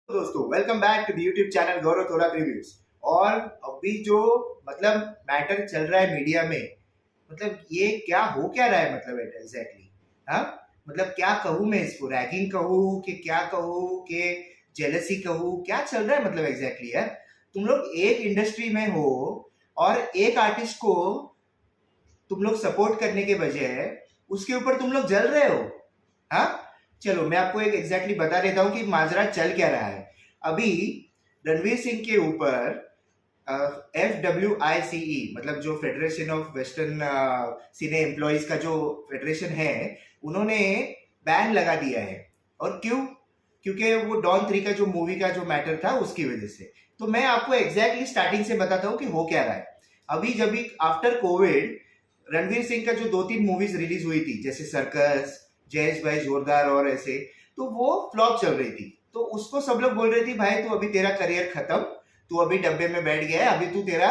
दोस्तों welcome back to the YouTube channel Gaurav Torat reviews. और अभी जो मतलब मैटर चल रहा है मीडिया में, मतलब ये क्या हो क्या रहा है, मतलब एग्जैक्टली हाँ, मतलब क्या कहूँ मैं इसको, रैगिंग कहूँ कि क्या कहूँ कि जेलसी कहूँ, क्या चल रहा है मतलब एग्जैक्टली यार। तुम लोग एक इंडस्ट्री में हो और एक आर्टिस्ट को तुम लोग सपोर्ट करने के बजाय उसके ऊपर तुम लोग जल रहे हो। हाँ, चलो मैं आपको एक एग्जैक्टली बता देता हूँ कि माजरा चल क्या रहा है। अभी रणवीर सिंह के ऊपर FWICE मतलब जो federation of western cine employees का जो फेडरेशन है, उन्होंने बैन लगा दिया है। और क्यों? क्योंकि वो डॉन 3 का जो मूवी का जो मैटर था उसकी वजह से। तो मैं आपको एग्जैक्टली स्टार्टिंग से बताता हूँ कि हो क्या रहा है। अभी जब भी आफ्टर कोविड रणवीर सिंह का जो 2-3 मूवीज रिलीज हुई थी, जैसे सर्कस, जयेश भाई जोरदार और ऐसे, तो वो फ्लॉप चल रही थी। तो उसको सब लोग बोल रहे थे भाई तू अभी तेरा करियर खत्म, तू अभी डब्बे में बैठ गया है, अभी तू तेरा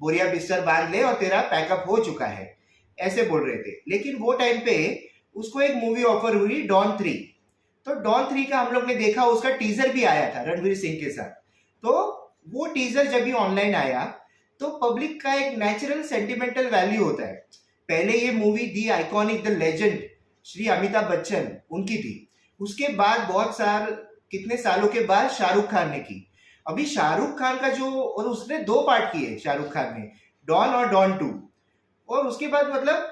बोरिया बिस्तर बांध ले और तेरा पैकअप हो चुका है, ऐसे बोल रहे थे। लेकिन वो टाइम पे उसको एक मूवी ऑफर हुई डॉन 3। तो डॉन 3 का हम लोग ने देखा, उसका टीजर भी आया था रणवीर सिंह के साथ। तो वो टीजर जब भी ऑनलाइन आया तो पब्लिक का एक नेचुरल सेंटिमेंटल वैल्यू होता है। पहले ये movie the iconic the legend Shri Amitabh Bachchan उनकी थी। उसके बाद बहुत साल, कितने सालों के बाद शाहरुख खान ने की। अभी शाहरुख खान का जो, और उसने 2 पार्ट किए शाहरुख खान ने, डॉन और डॉन 2। और उसके बाद मतलब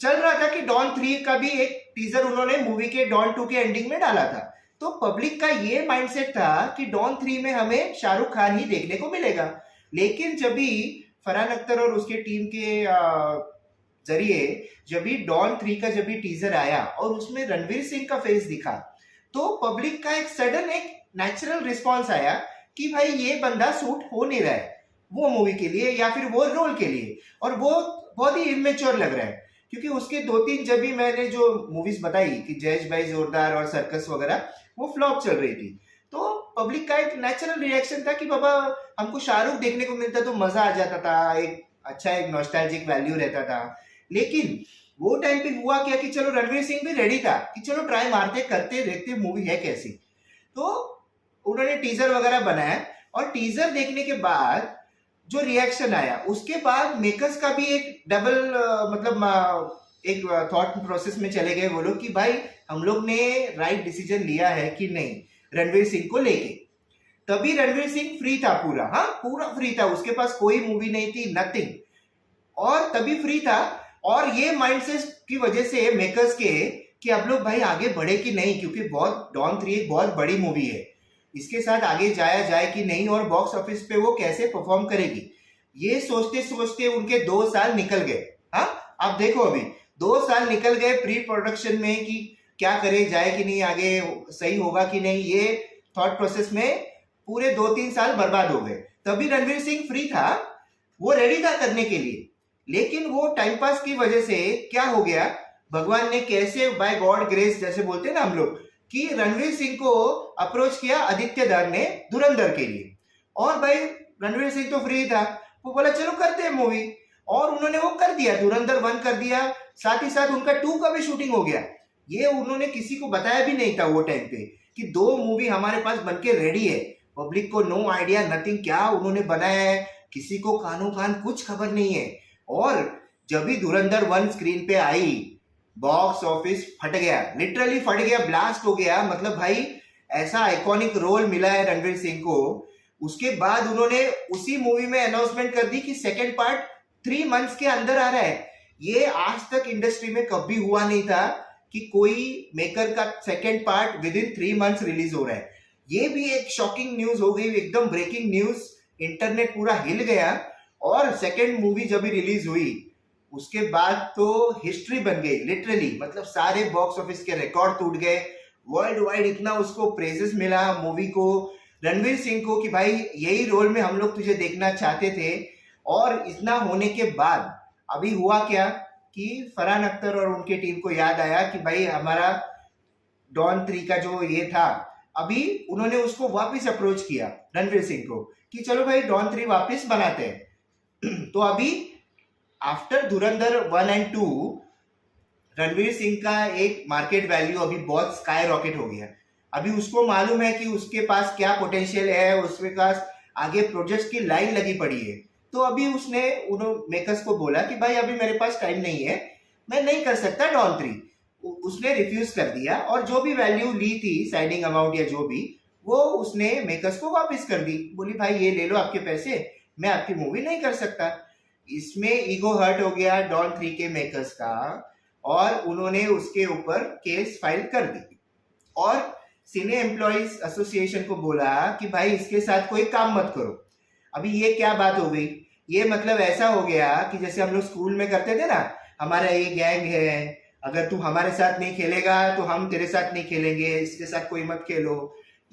चल रहा था कि डॉन 3 का भी एक टीजर उन्होंने मूवी के डॉन 2 के एंडिंग में डाला था। तो पब्लिक का ये माइंडसेट था कि डॉन 3 में हमें शाहरुख खान ही देखने को मिलेगा। लेकिन जब भी फरहान अख्तर और उसके टीम के जरिए जब भी डॉन 3 का जब भी टीजर आया और उसमें रणवीर सिंह का फेस दिखा, तो पब्लिक का एक सडन एक नेचुरल रिस्पॉन्स आया कि भाई ये बंदा सूट हो नहीं रहा है वो मूवी के लिए या फिर वो रोल के लिए, और वो बहुत ही इमेच्योर लग रहा है। क्योंकि उसके 2-3 जब भी मैंने जो मूवीज बताई कि जयेश भाई जोरदार और सर्कस वगैरह, वो फ्लॉप चल रही थी। तो पब्लिक का एक नेचुरल रिएक्शन था कि बाबा हमको शाहरुख देखने को मिलता तो मजा आ जाता था, एक अच्छा एक नॉस्टैल्जिक वैल्यू रहता था। लेकिन वो टाइम पे हुआ क्या कि चलो रणवीर सिंह भी रेडी था कि चलो ट्राई मारते करते देखते मूवी है कैसी। तो उन्होंने टीजर वगैरह बनाया, और टीजर देखने के बाद जो रिएक्शन आया, उसके बाद मेकर्स का भी एक डबल मतलब एक थॉट प्रोसेस में चले गए वो लोग कि भाई हम लोग ने राइट डिसीजन लिया है कि नहीं रणवीर सिंह को लेके। तभी रणवीर सिंह फ्री था पूरा, हाँ पूरा फ्री था, उसके पास कोई मूवी नहीं थी, नथिंग, और तभी फ्री था। और ये माइंडसेट की वजह से मेकर्स के कि अब लोग भाई आगे बढ़े कि नहीं, क्योंकि बहुत डॉन 3 एक बहुत बड़ी मूवी है, इसके साथ आगे जाया जाए कि नहीं, और बॉक्स ऑफिस पे वो कैसे परफॉर्म करेगी। ये सोचते सोचते उनके 2 साल निकल गए। हाँ, आप देखो अभी 2 साल निकल गए प्री प्रोडक्शन में कि क्या करे जाए कि नहीं, आगे सही होगा कि नहीं, ये थॉट प्रोसेस में पूरे 2-3 साल बर्बाद हो गए। तभी रणवीर सिंह फ्री था, वो रेडी था करने के लिए। लेकिन वो टाइम पास की वजह से क्या हो गया, भगवान ने कैसे बाय गॉड ग्रेस जैसे बोलते हैं ना हम लोग, कि रणवीर सिंह को अप्रोच किया आदित्य धर ने धुरंधर के लिए। और भाई रणवीर सिंह तो फ्री था, वो बोला चलो करते हैं मूवी, और उन्होंने वो कर दिया, धुरंधर 1 कर दिया, साथ ही साथ उनका 2 का भी शूटिंग हो गया। ये उन्होंने किसी को बताया भी नहीं था वो टाइम पे कि 2 मूवी हमारे पास बनके रेडी है। पब्लिक को नो आइडिया, नथिंग, क्या उन्होंने बनाया है किसी को कानो कान कुछ खबर नहीं है। और जब भी धुरंधर 1 स्क्रीन पे आई, बॉक्स ऑफिस फट गया, लिटरली फट गया, ब्लास्ट हो गया। मतलब भाई ऐसा आइकॉनिक रोल मिला है रणवीर सिंह को। उसके बाद उन्होंने उसी मूवी में अनाउंसमेंट कर दी कि सेकेंड पार्ट 3 मंथ्स के अंदर आ रहा है। ये आज तक इंडस्ट्री में कभी हुआ नहीं था कि कोई मेकर का second part with in 3 months release हो रहा है। ये भी एक शॉकिंग न्यूज हो गई, एकदम ब्रेकिंग न्यूज, इंटरनेट पूरा हिल गया। और सेकेंड मूवी जब भी रिलीज हुई उसके बाद तो हिस्ट्री बन गई लिटरली, मतलब सारे बॉक्स ऑफिस के रिकॉर्ड टूट गए, वर्ल्ड वाइड इतना उसको प्रेजेस मिला मूवी को, रणवीर सिंह को, कि भाई यही रोल में हम लोग तुझे देखना चाहते थे। और इतना होने के बाद अभी हुआ क्या कि फरहान अख्तर और उनके टीम को याद आया कि भाई हमारा डॉन 3 का जो ये था, अभी उन्होंने उसको वापस अप्रोच किया रणवीर सिंह को कि चलो भाई डॉन 3 वापस बनाते हैं। तो अभी after Dhurandhar 1 and 2 Ranveer Singh का एक मार्केट वैल्यू अभी बहुत स्काई रॉकेट हो गया। अभी उसको मालूम है कि उसके पास क्या पोटेंशियल है, उसके पास आगे प्रोजेक्ट की लाइन लगी पड़ी है। तो अभी उसने उन मेकर्स को बोला कि भाई अभी मेरे पास टाइम नहीं है, मैं नहीं कर सकता डॉन 3। उसने रिफ्यूज कर दिया और जो भी वैल्यू ली थी, साइनिंग अमाउंट या जो भी, वो उसने मेकर्स को वापस कर दी। बोली भाई ये ले लो आपके पैसे, मैं आपकी मूवी नहीं कर सकता। इसमें ईगो हर्ट हो गया डॉन 3 के मेकर्स का, और उन्होंने उसके ऊपर केस फाइल कर दी और सिने एम्प्लॉइज एसोसिएशन को बोला कि भाई इसके साथ कोई काम मत करो। अभी ये क्या बात हो गई? ये मतलब ऐसा हो गया कि जैसे हम लोग स्कूल में करते थे ना, हमारा ये गैंग है, अगर तू हमारे साथ नहीं खेलेगा तो हम तेरे साथ नहीं खेलेंगे, इसके साथ कोई मत खेलो।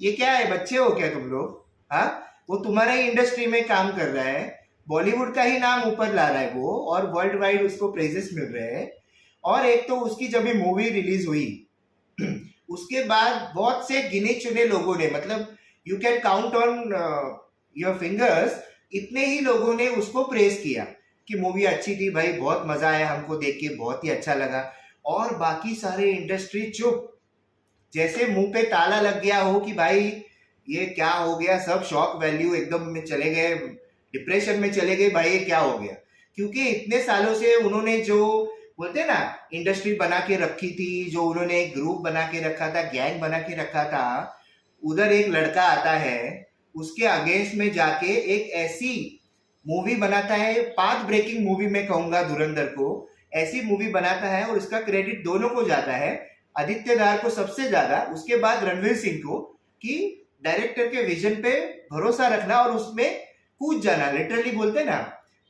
ये क्या है, बच्चे हो क्या तुम लोग? हाँ, वो तुम्हारा ही इंडस्ट्री में काम कर रहा है, बॉलीवुड का ही नाम ऊपर ला रहा है वो, और वर्ल्ड वाइड उसको प्रेजेस मिल रहे हैं। और एक तो उसकी जब भी मूवी रिलीज हुई उसके बाद बहुत से गिने चुने लोगों ने, मतलब you can count on your fingers, इतने ही लोगों ने उसको प्रेस किया कि मूवी अच्छी थी भाई, बहुत मजा आया हमको देख के, बहुत ही अच्छा लगा। और बाकी सारे इंडस्ट्री चुप, जैसे मुंह पे ताला लग गया हो कि भाई ये क्या हो गया, सब शॉक वैल्यू एकदम में चले गए, डिप्रेशन में चले गए, भाई ये क्या हो गया। क्योंकि इतने सालों से उन्होंने जो बोलते ना इंडस्ट्री बना के रखी थी, जो उन्होंने एक ग्रुप बना के रखा था, गैंग बना के रखा था, उधर एक लड़का आता है उसके अगेंस्ट में जाके एक ऐसी मूवी बनाता है, पाथ ब्रेकिंग मूवी मैं कहूंगा धुरंधर को, ऐसी मूवी बनाता है, और इसका क्रेडिट दोनों को जाता है, आदित्य धार को सबसे ज्यादा, उसके बाद रणवीर सिंह को, कि डायरेक्टर के विजन पे भरोसा रखना और उसमें कूद जाना। लिटरली बोलते ना,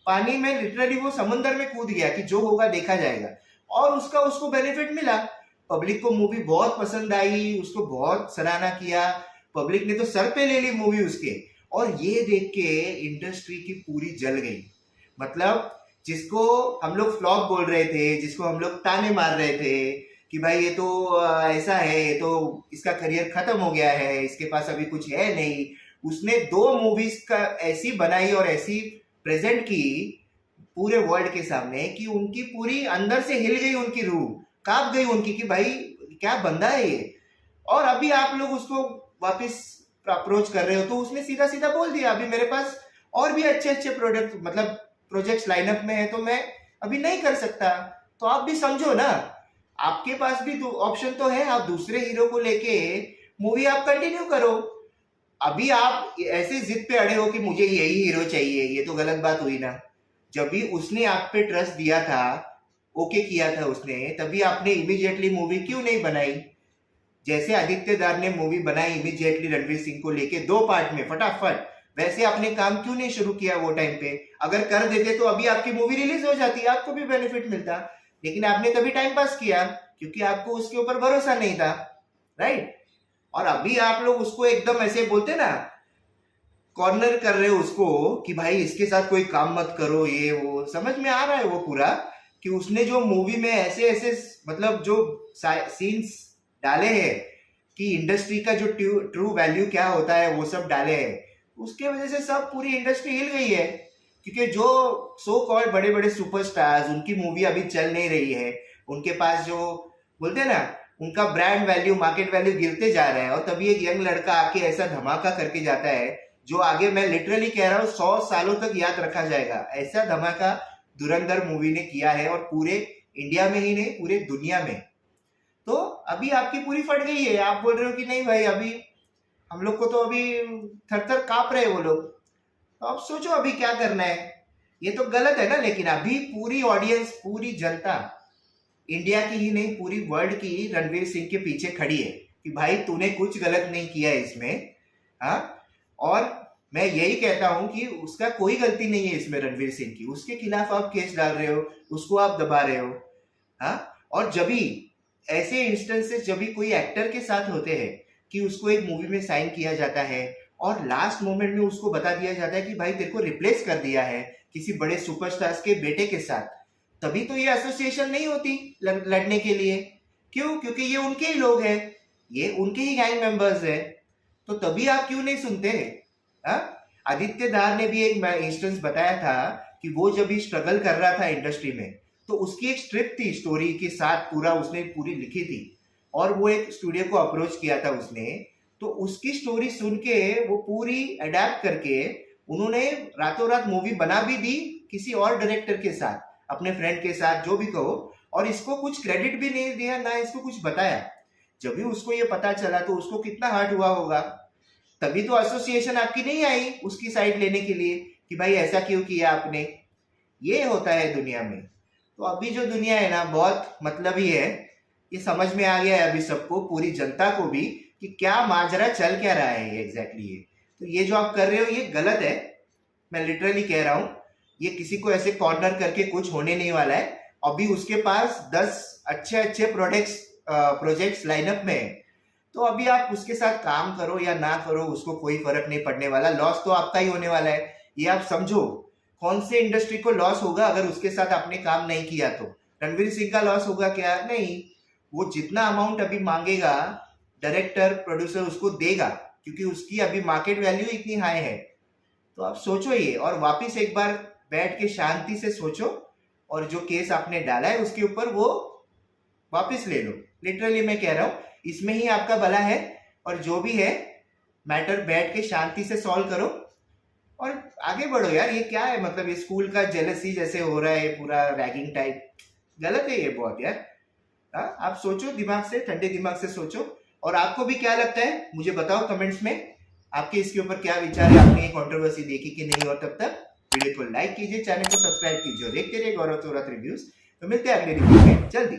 पानी में लिटरली वो समुंदर में कूद गया कि जो होगा देखा जाएगा, और उसका उसको बेनिफिट मिला। पब्लिक को मूवी बहुत पसंद आई, उसको बहुत सराहना किया, पब्लिक ने तो सर पे ले ली मूवी उसके। और ये देख के इंडस्ट्री की पूरी जल गई। मतलब जिसको हम लोग फ्लॉप बोल रहे थे, जिसको हम लोग ताने मार रहे थे कि भाई ये तो ऐसा है, ये तो इसका करियर खत्म हो गया है, इसके पास अभी कुछ है नहीं, उसने 2 मूवीज का ऐसी बनाई और ऐसी प्रेजेंट की पूरे वर्ल्ड के सामने कि उनकी पूरी अंदर से हिल गई, उनकी रूह कांप गई उनकी कि भाई क्या बंदा है ये। और अभी आप लोग उसको वापस अप्रोच कर रहे हो तो उसने सीधा सीधा बोल दिया अभी मेरे पास और भी अच्छे अच्छे प्रोडक्ट, मतलब प्रोजेक्ट्स लाइनअप में है, तो मैं अभी नहीं कर सकता। तो आप भी समझो ना, आपके पास भी ऑप्शन तो है, आप दूसरे हीरो को लेके मूवी आप कंटिन्यू करो। अभी आप ऐसे जिद पे अड़े हो कि मुझे यही हीरो चाहिए, ये तो गलत बात हुई ना। जब भी उसने आप पे ट्रस्ट दिया था, ओके किया था उसने, तभी आपने इमीडिएटली मूवी क्यों नहीं बनाई? जैसे आदित्य दार ने मूवी बनाई इमीडिएटली रणवीर सिंह को लेके 2 पार्ट में फटाफट, वैसे आपने काम क्यों नहीं शुरू किया वो टाइम पे? अगर कर देते तो अभी आपकी मूवी रिलीज हो जाती, आपको भी बेनिफिट मिलता। लेकिन आपने तभी टाइम पास किया क्योंकि आपको उसके ऊपर भरोसा नहीं था, राइट? और अभी आप लोग उसको एकदम ऐसे बोलते ना, कॉर्नर कर रहे हो उसको कि भाई इसके साथ कोई काम मत करो, ये वो। समझ में आ रहा है वो पूरा कि उसने जो मूवी में ऐसे ऐसे मतलब जो सीन्स डाले हैं कि इंडस्ट्री का जो ट्रू वैल्यू क्या होता है वो सब डाले हैं, उसके वजह से सब पूरी इंडस्ट्री हिल गई है। क्योंकि जो सो कॉल्ड बड़े बड़े सुपरस्टार्स, उनकी मूवी अभी चल नहीं रही है, उनके पास जो बोलते हैं ना उनका ब्रांड वैल्यू, मार्केट वैल्यू गिरते जा रहा है, और तभी एक यंग लड़का आके ऐसा धमाका करके जाता है जो आगे मैं लिटरली कह रहा हूँ 100 सालों तक याद रखा जाएगा। ऐसा धमाका धुरंधर मूवी ने किया है, और पूरे इंडिया में ही नहीं पूरे दुनिया में। तो अभी आपकी पूरी फट गई है, आप बोल रहे हो कि नहीं भाई अभी हम लोग को तो अभी थर थर कांप रहे वो लोग। तो अब सोचो अभी क्या करना है। ये तो गलत है ना, लेकिन अभी पूरी ऑडियंस, पूरी जनता, इंडिया की ही नहीं पूरी वर्ल्ड की रणवीर सिंह के पीछे खड़ी है कि भाई तूने कुछ गलत नहीं किया है इसमें। हाँ, और मैं यही कहता हूं कि उसका कोई गलती नहीं है इसमें रणवीर सिंह की, उसके खिलाफ आप केस डाल रहे हो, उसको आप दबा रहे हो। हाँ, और जब भी ऐसे इंस्टेंसेस जब भी कोई एक्टर के साथ होते हैं कि उसको एक मूवी में साइन किया जाता है और लास्ट मोमेंट में उसको बता दिया जाता है कि भाई तेरे को रिप्लेस कर दिया है किसी बड़े सुपरस्टार्स के बेटे के साथ, तभी तो ये एसोसिएशन नहीं होती लड़ने के लिए। क्यों? क्योंकि ये उनके ही लोग हैं, ये उनके ही गैंग मेंबर्स है। तो तभी आप क्यों नहीं सुनते? आदित्य धार ने भी एक इंस्टेंस बताया था कि वो जब भी स्ट्रगल कर रहा था इंडस्ट्री में, तो उसकी एक स्क्रिप्ट थी स्टोरी के साथ, पूरा उसने पूरी लिखी थी, और वो एक स्टूडियो को अप्रोच किया था उसने, तो उसकी स्टोरी सुन के वो पूरी अडेप्ट करके उन्होंने रातों रात मूवी बना भी दी किसी और डायरेक्टर के साथ, अपने फ्रेंड के साथ, जो भी कहो, और इसको कुछ क्रेडिट भी नहीं दिया, ना इसको कुछ बताया। जब भी उसको ये पता चला तो उसको कितना हर्ट हुआ होगा। तभी तो एसोसिएशन आपकी नहीं आई उसकी साइड लेने के लिए कि भाई ऐसा क्यों किया आपने। ये होता है दुनिया में। तो अभी जो दुनिया है ना, बहुत मतलबी है। ये समझ में आ गया है अभी सबको, पूरी जनता को भी, कि क्या माजरा चल क्या रहा है ये एग्जैक्टली ये। तो ये जो आप कर रहे हो ये गलत है, मैं लिटरली कह रहा हूँ। ये किसी को ऐसे कॉर्नर करके कुछ होने नहीं वाला है। अभी उसके पास 10 अच्छे अच्छे प्रोजेक्ट्स लाइनअप में है, तो अभी आप उसके साथ काम करो या ना करो, उसको कोई फर्क नहीं पड़ने वाला। लॉस तो आपका ही होने वाला है, ये आप समझो। कौन से इंडस्ट्री को लॉस होगा अगर उसके साथ आपने काम नहीं किया तो? रणवीर सिंह का लॉस होगा क्या? नहीं। वो जितना अमाउंट अभी मांगेगा डायरेक्टर प्रोड्यूसर उसको देगा, क्योंकि उसकी अभी मार्केट वैल्यू इतनी हाई है। तो आप सोचो ये, और वापिस एक बार बैठ के शांति से सोचो, और जो केस आपने डाला है उसके ऊपर वो वापिस ले लो। लिटरली मैं कह रहा हूँ, इसमें ही आपका भला है। और जो भी है मैटर बैठ के शांति से सॉल्व करो और आगे बढ़ो यार। ये क्या है, मतलब ये स्कूल का जेलसी जैसे हो रहा है, पूरा रैगिंग टाइप, गलत है ये बहुत यार। आप सोचो दिमाग से, ठंडे दिमाग से सोचो। और आपको भी क्या लगता है मुझे बताओ कमेंट्स में, आपके इसके ऊपर क्या विचार है, आपने ये कंट्रोवर्सी देखी कि नहीं। और तब तक वीडियो को लाइक कीजिए, चैनल को सब्सक्राइब कीजिए और देखते रहिए गौरव चौरात रिव्यूज। तो मिलते हैं अगले रिव्यू में जल्दी।